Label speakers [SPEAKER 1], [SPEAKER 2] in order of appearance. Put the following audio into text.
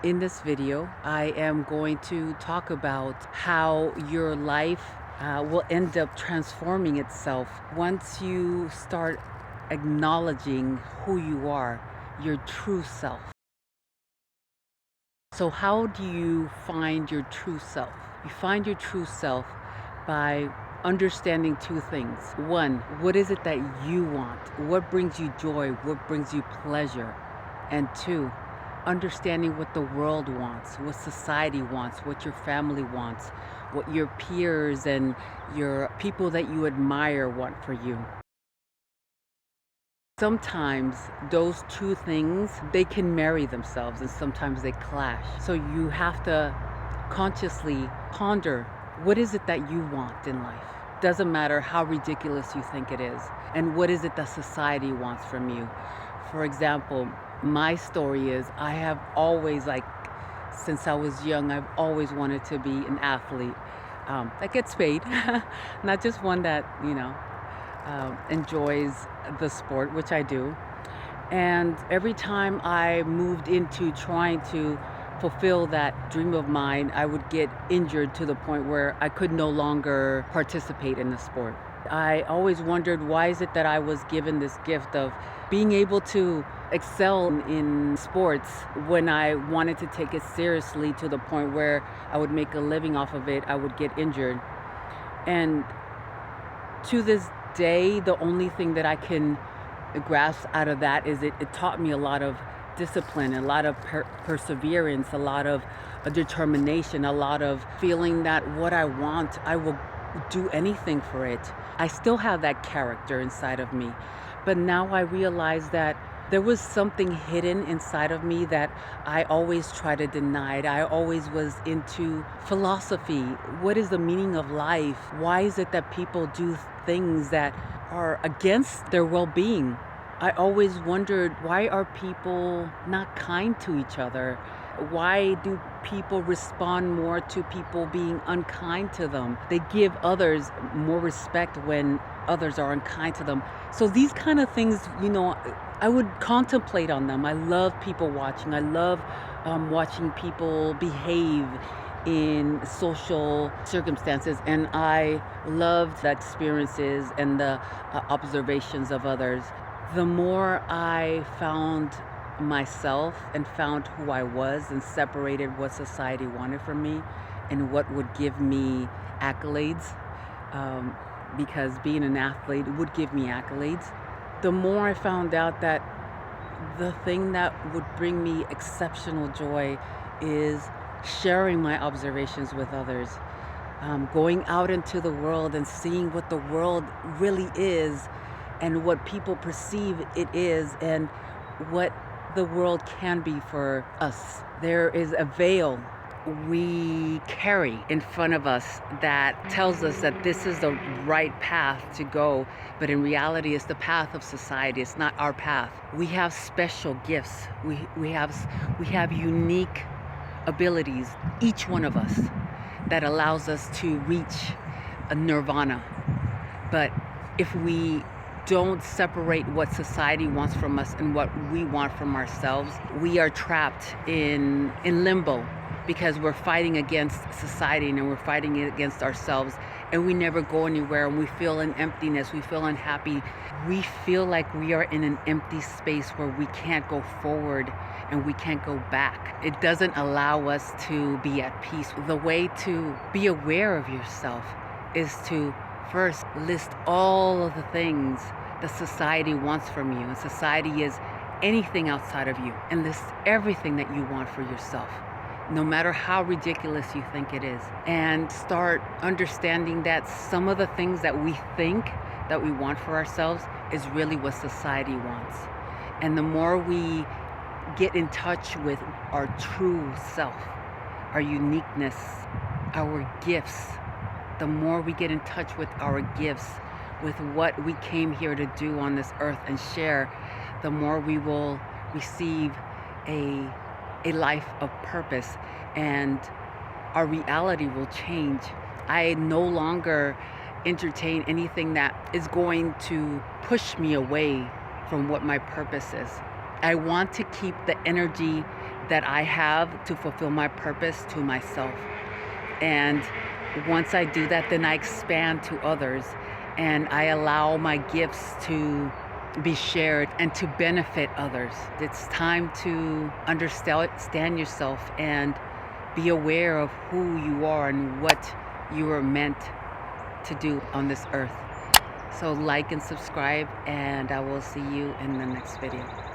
[SPEAKER 1] In this video, I am going to talk about how your life will end up transforming itself once you start acknowledging who you are, your true self. So, how do you find your true self? You find your true self by understanding two things. One, what is it that you want? What brings you joy? What brings you pleasure? And two, understanding what the world wants, what society wants, what your family wants, what your peers and your people that you admire want for you. Sometimes those two things, they can marry themselves and sometimes they clash. So you have to consciously ponder, what is it that you want in life? Doesn't matter how ridiculous you think it is. And what is it that society wants from you? For example, my story is I have always, since I was young, I've always wanted to be an athlete that gets paid, not just one that, enjoys the sport, which I do. And every time I moved into trying to fulfill that dream of mine, I would get injured to the point where I could no longer participate in the sport. I always wondered, why is it that I was given this gift of being able to excel in sports when I wanted to take it seriously to the point where I would make a living off of it, I would get injured. And to this day, the only thing that I can grasp out of that is it taught me a lot of discipline, a lot of perseverance, a lot of determination, a lot of feeling that what I want, I will do anything for it. I still have that character inside of me, but now I realize that there was something hidden inside of me that I always try to deny. I always was into philosophy. What is the meaning of life? Why is it that people do things that are against their well-being? I always wondered, why are people not kind to each other? Why do people respond more to people being unkind to them? They give others more respect when others are unkind to them. So these kind of things, I would contemplate on them. I love people watching. I love watching people behave in social circumstances, and I loved the experiences and the observations of others. The more I found myself and found who I was and separated what society wanted from me and what would give me accolades, because being an athlete would give me accolades, the more I found out that the thing that would bring me exceptional joy is sharing my observations with others, going out into the world and seeing what the world really is and what people perceive it is and what the world can be for us. There is a veil we carry in front of us that tells us that this is the right path to go, but in reality it's the path of society. It's not our path. We have special gifts. We have unique abilities, each one of us, that allows us to reach a nirvana. But if we don't separate what society wants from us and what we want from ourselves, we are trapped in limbo, because we're fighting against society and we're fighting against ourselves, and we never go anywhere, and we feel an emptiness, we feel unhappy. We feel like we are in an empty space where we can't go forward and we can't go back. It doesn't allow us to be at peace. The way to be aware of yourself is to first list all of the things that society wants from you, and society is anything outside of you, and list everything that you want for yourself, no matter how ridiculous you think it is, and start understanding that some of the things that we think that we want for ourselves is really what society wants. And the more we get in touch with our true self, our uniqueness, our gifts, the more we get in touch with our gifts, with what we came here to do on this earth and share, the more we will receive a life of purpose, and our reality will change. I no longer entertain anything that is going to push me away from what my purpose is. I want to keep the energy that I have to fulfill my purpose to myself. And once I do that, then I expand to others and I allow my gifts to be shared and to benefit others. It's time to understand yourself and be aware of who you are and what you are meant to do on this earth. So like and subscribe, and I will see you in the next video.